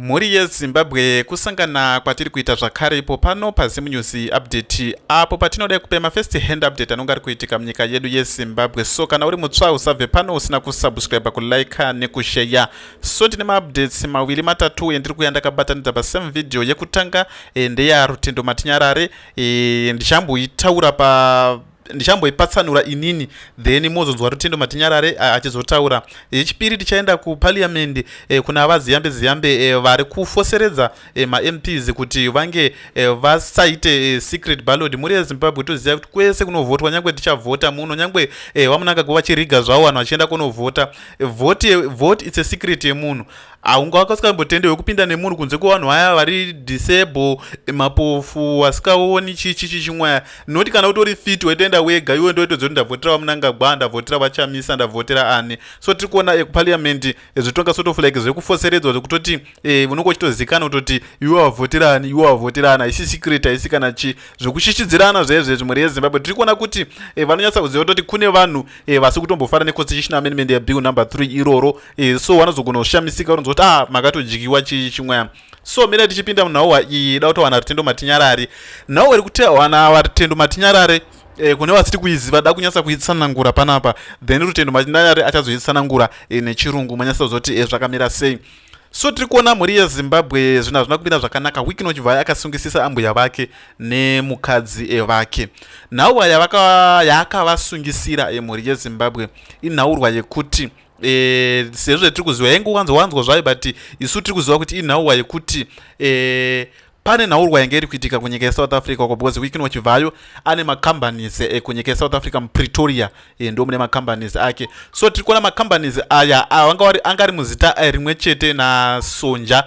Muri yeZimbabwe kusangana kwatiri kuita zvakare ipo pano paZim News update apo patinoda kupa mafirst hand update anonga ari kuitika munyika yedu yeZimbabwe. So kana uri mutsva usabve pano usina kusubscribe, kulike nekushare. So ndine maupdates maviri matatu endiri kuya ndakabatanidza pasame video yekutanga ndeya Rutendo Matinyarare. Ndichamboipatsanura inini then mozonzwa Rutendo Matinyarare achizotaura. Yechipiri tichaenda kuparliament kuna vaziyambe vari kufoseredza maMPs kuti vange vasaite secret ballot. Muri yeZimbabwe toziva kuti kwese kunovhotwa, nyangwe tichavhota muno, nyangwe waMnangagwa vachiriga zvavo vanhu vachienda kunovhota. Vote it's a secret yemunhu. Haungakaskambotendewe kupinda nemunhu kunze kwevanhu vaya vari disable, mapofu, vasikaoni chichi chimwe. Noti kana utori fit waitoenda wega, iwe ndoitodzoti ndavhotera vaMnangagwa, ndavhotera vachamisa, ndavhotera ani. So tiri kuona kuparliament zvitonga sort of like zvekufoseredzwa zvekutoti unongo uchitozikana kutoti iwe wavhotera ani, iwe wavhotera ani, haisi secret, haisi kana chi zvekushishidzirana zvezvezvi. Muri yeZimbabwe tiri kuona kuti vanonyatsa kuziva kuti kune vanhu vasi kutombofara neconstitutional amendment yebill number 3 iroro. So vanozogona kushamisika kuti makatojikiwa chimwe. So mira tichipinda munhauwa iyi da kutowana Rutendo Matinyarare. Nhauwa iri kuwana Rutendo Matinyarare kune vasiri kuiziva da kunyatsa kuitsanangura panapa, then Rutendo Matinyarare achazoitsanangura nechirungu manyatsa kuzoti zvakamira sei. So tiri kuona muri yeZimbabwe zvinhu hazvina kupinda zvakanaka. Wiki Chivhayo akasungisisa ambuya vake nemukadzi vake. Nhauwa yaakavasungisira muri yeZimbabwe inhaurwa yekuti sezvo tiri kuziva yange wanzwa zvayo, but isu tiri kuziva kuti inhauwa yekuti pane nhaurwa yange iri kuitika kunyika yeSouth Africa, because Wiki Chivhayo ane macompanies kunyika yeSouth Africa muPretoria, ndo mune macompanies ake. So tiri kuona macompanies aya anga ari muzita rimwe chete naSonja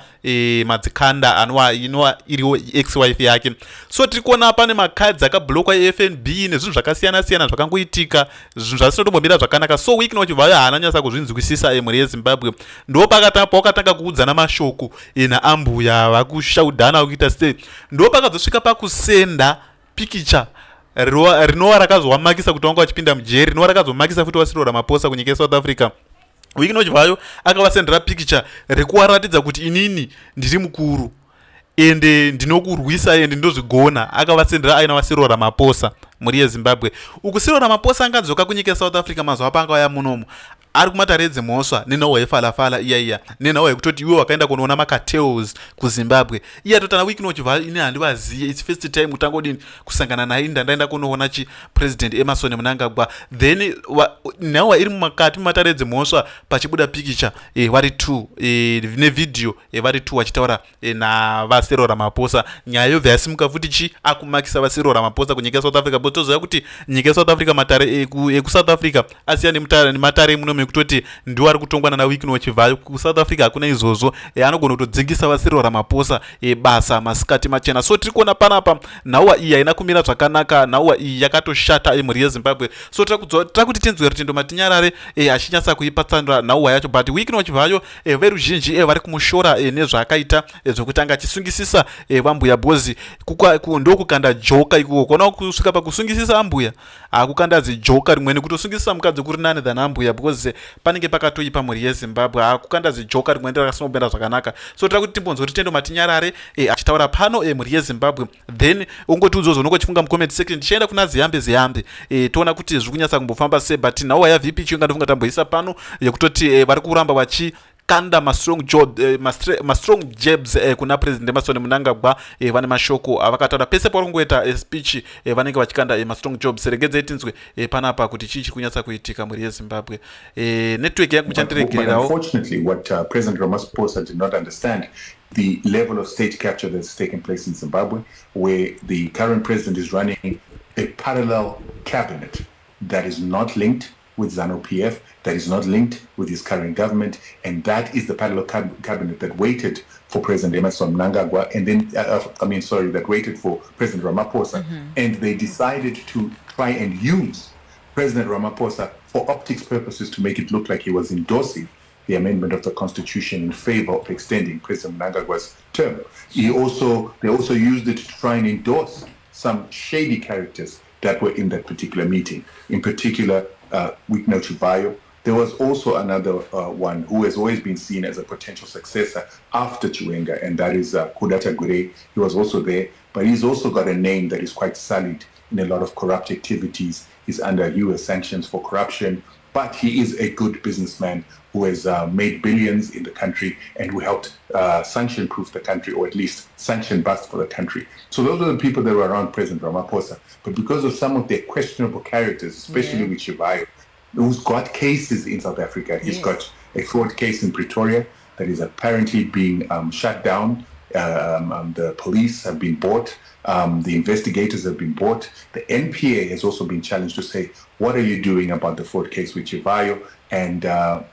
Madzikanda inova iriwo ex-wife yake. So tiri kuona pane makadzi akablokwa eFNB nezvinhu zvakasiyana siyana zvakangoitika, zvinhu zvasinotombomira zvakanaka. So Wiki Chivhayo haana nyatsa kuzvinzwisisa muri yeZimbabwe. Ndo pakatanga kuudzana mashoko naambuya vakushaudhana kuita sei. Ndo pakazosvika pakusenda pikicha rinova rakazovamakisa kuti vanga vachipinda mujeri, rinova rakazomakisa futi Cyril Ramaphosa kunyika yeSouth Africa. Wiki Chivhayo akavasendera pikicha rekuvaratidza kuti inini ndiri mukuru ende ndinokurwisa ende ndozvigona. Akavasendera aina Cyril Ramaphosa muri yeZimbabwe. Uku Cyril Ramaphosa angadzoka kunyika yeSouth Africa mazuva panga vaya munomu ari kumataredze mhosva nenhauwa yefalafala iya nenhauwa yekutoti iwe wakaenda kunoona macartels kuZimbabwe. Iya totana Wiki Chivhayo ine handivaziye, it's first time kutangodini kusangana naye, ndandaenda kunoona president Emmerson Mnangagwa. Then nhauwa iri mukati mumataredze mhosva pachibuda pikicha vari 2 nevidhio vari 2 vachitaura navaCyril Ramaphosa. Nyaya yobva yasimuka futi akumakisa vaCyril Ramaphosa kunyika yeSouth Africa, but toziva kuti nyika yeSouth Africa matare ekuSouth Africa asiyana nematare muno mekutoti ndiwo ari kutongwana naWiki Chivhayo. kuSouth Africa hakuna izvozvo. Anogona kutodzingisa vaCyril Ramaphosa basa masikati machena. So tiri kuona panapa nhauwa iyi haina kumira zvakanaka, nhauwa iyi yakatoshata muri yeZimbabwe. So tira kuti tinzwe Rutendo Matinyarare achinyatsa kuipatsanura nhauwa yacho, but Wiki Chivhayo veruzhinji vari kumushora nezvaakaita zvokutanga achisungisisa vambuya bhozi. Ndokukanda joka ikuko. Kona kusvika pakusungisisa ambuya hakukandadzi joka rimwe, nekutosungisisa mukadzi kuri nani than ambuya, because panenge pakatoipa muri yeZimbabwe. Hakukandadzi joka rimwe ndakasinombera zvakanaka. So tira kuti timbonzwe Rutendo Matinyarare achitaura pano muri yeZimbabwe, then ungoti udzodzo unongochifunga mucomment section. Tichaenda kuna ziyambe toona kuti zviri kunyatsa kumbofamba sei, but nhauwa yaVP chiyonga ndofunga tamboisa pano yekutoti vari kuramba vachikanda mastrong jabs kuna president Emmerson Mnangagwa. Vane mashoko avakataura pese pavangoita speech vanenge vachikanda mastrong jobs. Regedzei tinzwe panapa kuti chii chiri kunyatsa kuitika muri yeZimbabwe. Network yangu muchandiregererawo. Unfortunately, what President Ramaphosa did not understand, the level of state capture that's taken place in Zimbabwe, where the current president is running a parallel cabinet that is not linked with ZANU-PF, that is not linked with his current government, and that is the parallel cabinet that waited for President Emmerson Mnangagwa, and then, that waited for President Ramaphosa, and they decided to try and use President Ramaphosa for optics purposes to make it look like he was endorsing the amendment of the Constitution in favor of extending President Mnangagwa's term. They also used it to try and endorse some shady characters that were in that particular meeting. In particular, Wiki Chivhayo, There was also another one who has always been seen as a potential successor after Chiwenga, and that is Kudata Gure. He was also there, but he's also got a name that is quite sullied in a lot of corrupt activities. He's under US sanctions for corruption, but he is a good businessman who has made billions in the country and who helped sanction-proof the country, or at least sanction-bust for the country. So those are the people that were around President Ramaphosa. But because of some of their questionable characters, especially with Chivhayo, who's got cases in South Africa. He's got a fraud case in Pretoria that is apparently being shut down. The police have been bought. The investigators have been bought. The NPA has also been challenged to say, what are you doing about the fraud case with Chivhayo? And the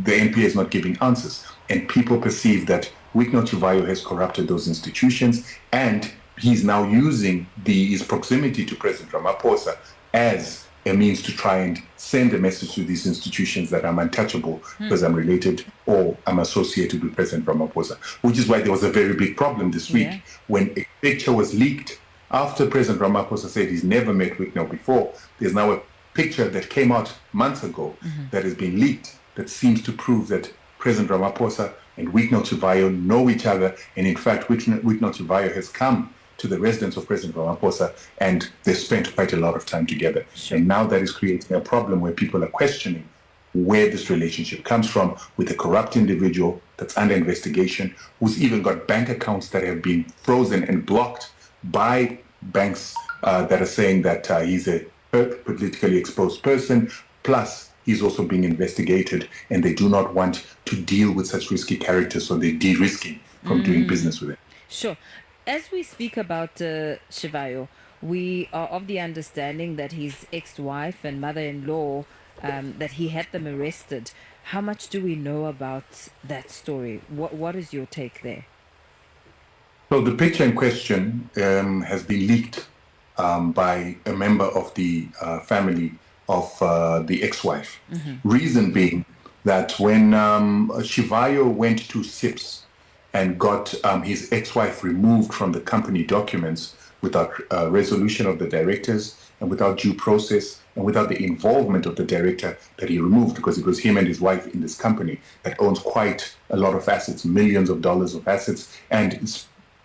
NPA is not giving answers. And people perceive that Wicknell Chivhayo has corrupted those institutions, and he's now using his proximity to President Ramaphosa as a means to try and send a message to these institutions that I'm untouchable because I'm related or I'm associated with President Ramaphosa, which is why there was a very big problem this week when a picture was leaked after President Ramaphosa said he's never met Wicknell before. There's now a picture that came out months ago that has been leaked that seems to prove that President Ramaphosa and Wicknell Chivhayo know each other, and in fact Wicknell Chivhayo has come to the residence of President Ramaphosa, and they spent quite a lot of time together. And now that is creating a problem where people are questioning where this relationship comes from with a corrupt individual that's under investigation, who's even got bank accounts that have been frozen and blocked by banks that are saying that he's a politically exposed person, plus he's also being investigated, and they do not want to deal with such risky characters, so they're de-risking from doing business with him. Sure. As we speak about Chivhayo, we are of the understanding that his ex-wife and mother-in-law, that he had them arrested. How much do we know about that story? What is your take there? So the picture in question has been leaked by a member of the family of the ex-wife. Reason being that when Chivhayo went to SIPS and got his ex-wife removed from the company documents without resolution of the directors and without due process and without the involvement of the director that he removed, because it was him and his wife in this company that owns quite a lot of assets, millions of dollars of assets, and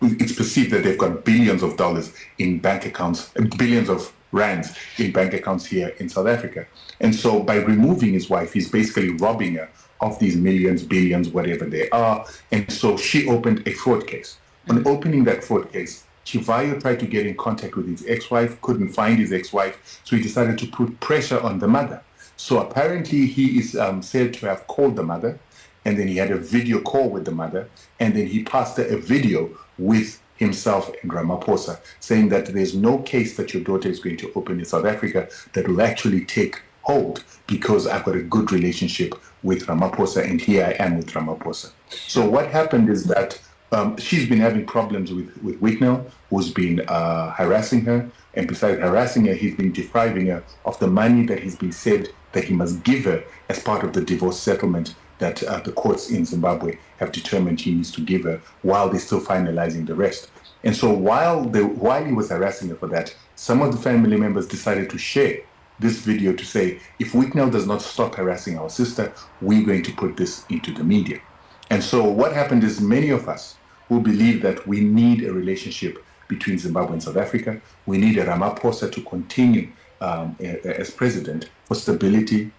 it's perceived that they've got billions of dollars in bank accounts, billions of rands in bank accounts here in South Africa. And so by removing his wife, he's basically robbing her of these millions, billions, whatever they are. And so she opened a fraud case. On opening that fraud case, Chivhayo tried to get in contact with his ex-wife, couldn't find his ex-wife, so he decided to put pressure on the mother. So apparently he is said to have called the mother, and then he had a video call with the mother, and then he passed her a video with himself and Ramaphosa, saying that there's no case that your daughter is going to open in South Africa that will actually take hold, because I've got a good relationship with Ramaphosa, and here I am with Ramaphosa. So what happened is that she's been having problems with Wicknell, who's been harassing her, and besides harassing her, he's been depriving her of the money that he's been said that he must give her as part of the divorce settlement that the courts in Zimbabwe have determined he needs to give her, while they're still finalizing the rest. And so while he was harassing her for that, some of the family members decided to share this video to say, if Wicknell does not stop harassing our sister, we're going to put this into the media. And so what happened is, many of us who believe that we need a relationship between Zimbabwe and South Africa, we need a Ramaphosa to continue as president for stability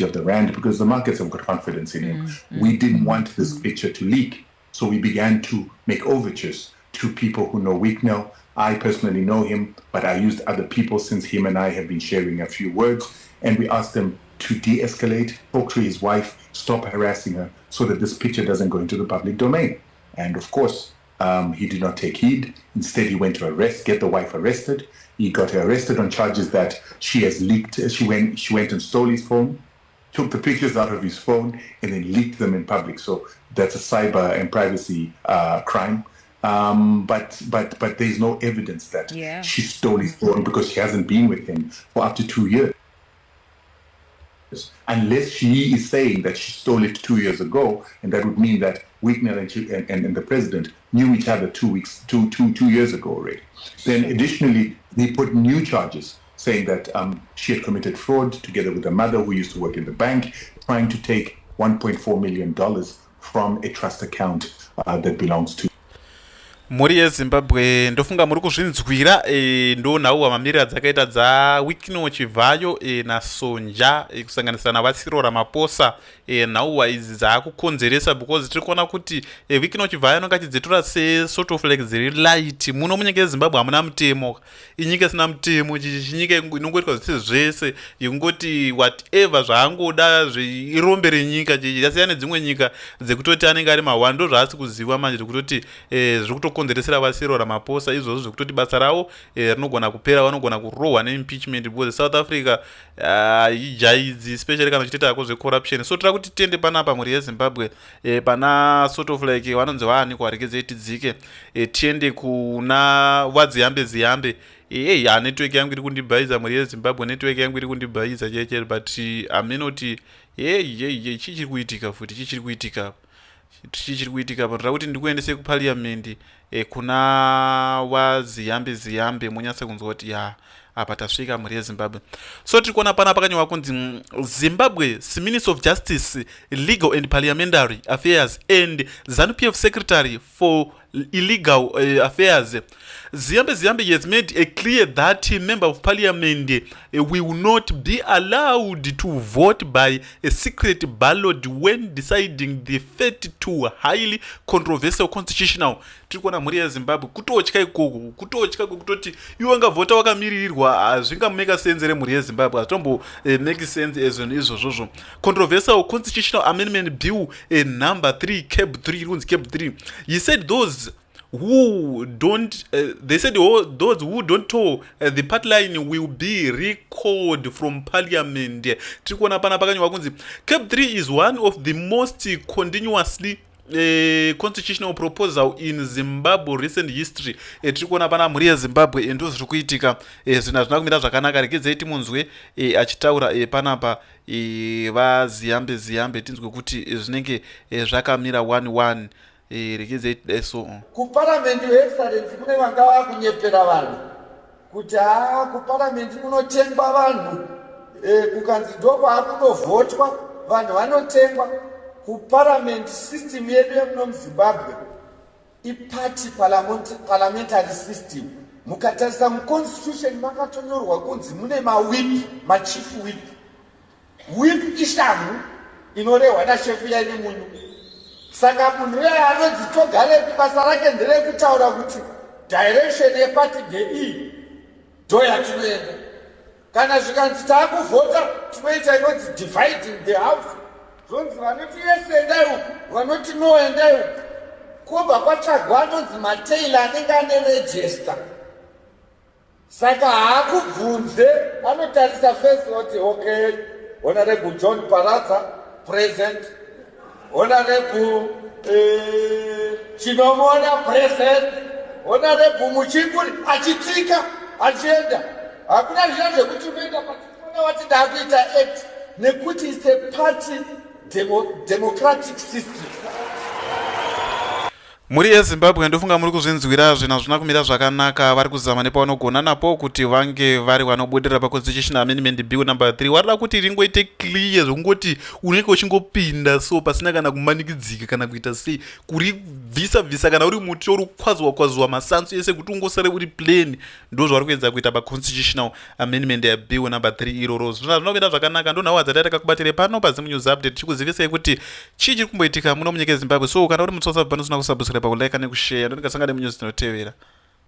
of the rand, because the markets have got confidence in him. We didn't want this picture to leak, so we began to make overtures to people who know Wicknell. I personally know him, but I used other people since him and I have been sharing a few words, and we asked them to de-escalate, talk to his wife, stop harassing her, so that this picture doesn't go into the public domain. And of course, he did not take heed. Instead, he went to get the wife arrested. He got her arrested on charges that she has leaked. She went and stole his phone, took the pictures out of his phone, and then leaked them in public. So that's a cyber and privacy crime. But there's no evidence that she stole his phone, because she hasn't been with him for up to 2 years. Unless she is saying that she stole it 2 years ago, and that would mean that Wicknell and the president knew each other 2 years ago already. Then additionally, they put new charges, saying that she had committed fraud together with her mother who used to work in the bank, trying to take $1.4 million from a trust account that belongs to. Mhuri yeZimbabwe ndofunga muri kuzvinzwira ndonhau mamiriro adzakaita dzawikino Chivhayo naSonja kusanganisira navaSirora Maposa nhauwa idzi dzaakukonzeresa because tiri kuona kuti wikino Chivhayo anonga achidzitora sesort of like dziri light. Muno munyika yeZimbabwe hamuna mutemo, inyika isina mutemo, chinyika inongoitwa zvese zvese yekungoti whatever zvaangoda irombere nyika yasiyana nedzimwe nyika dzekutoti anenge ari mahwani. Ndo zvaasi kuziva manje zvekutoti zviri kutokonzeresera vaSirora Maposa izvozvo zvekutoti basa ravo rinogona kupera, vanogona kurohwa neimpeachment because South Africa ijaidzi especially kana uchitoita zvecorruption. So tira kuti tiende panapa mhuri yeZimbabwe pana sort of like vanonzi vaaniko varekedzei tidzike tiende kuna wadziyambe network yangu iri kundibhaidza mhuri yeZimbabwe, network yangu iri kundibhaidza chete but aminoti chichiri kuitika futi chichiri kuitika patira kuti ndikuendese kuparliament kuna waziyambe munyatsa kunzwa kuti apa tasvika mhuri yeZimbabwe. So tiri kuona pana pakanyorwa kunzi Zimbabwe's Minister of Justice, Legal and Parliamentary Affairs and ZANU-PF Secretary for Illegal Affairs Ziyambe has made it clear that a member of parliament will not be allowed to vote by a secret ballot when deciding the fate to highly controversial constitutional. Tirikuona mhuri yeZimbabwe kutotya ikoko, kutoti iwe ungavhota wakamirirwa hazvingameka sense remhuri yeZimbabwe, hazvitombo make sense izvozvo. Controversial constitutional amendment bill number 3 cap 3 runzi cap 3. He said those who don't those who don't toe the party line will be recalled from parliament. Tirikuona pana pakanyorwa kunzi cap 3 is one of the most continuously constitutional proposal in Zimbabwe recent history. Tirikuona pana mhuri yeZimbabwe ndo zviri kuitika, zvinhu hazvina kumira zvakanaka. Rekedzei timunzwe achitaura panapa vaziyambe tinzwe kuti zvinenge zvakamira 1-1. Rekedzei so kuparliament excellence kune vanga vakunyepera vanhu kuti kuparliament kunotengwa vanhu kukanzi ndoko akunovhotwa vanhu vanotengwa. Kuparliament system yedu yemuno muZimbabwe iparty parliamentary system. Mukatarisa muconstitution makatonyorwa kunzi mune machief whip ishangu inorehwa nashefu yaini munyu. Saka munhu uye anonzi togarepi basa rake nderekutaura kuti direction yeparty ndeiyi ndo yatinoenda. Kana zvikanzi taakuvhota tinoita inonzi dividing the house. Zvonzi vanoti yes endai uku, vanoti no endai uku. Kobva kwatsvagwa anonzi mataila anenge ane register. Saka haakubvunze, anotarisa first kuti okay, Honorable John Paradza present, Honorable Chinomona present, Honorable Muchinguri achitika achienda. Hakuna zviya zvekuti unoenda patinoona vati ndakuita act nekuti it's a party democratic system. Muri yeZimbabwe ndofunga muri kuzvinzwira zvinhu hazvina kumira zvakanaka. Vari kuzama nepavanogona napo kuti vange vari vanobudirira paconstitutional amendment bill number 3. Varida kuti ringoite clear zvekungoti unenge uchingopinda so pasina kana kumanikidzika kana kuita sei, kuribvisa kana uri muti uri kwazwa masanzu ese kuti ungosare uri plain. Ndo zvavari kuedza kuita paconstitutional amendment bill number 3 iroro. Zvinhu hazvina kumira zvakanaka. Ndo nhau dzatari takakubatire pano paZim News Update tichikuzivisai kuti chii chiri kumboitika muno munyika yeZimbabwe. So kana uri mutsotsa bhanu usina kusubscribe pakulike nekushare, ndo ndikasangana nemunews dzinotevera.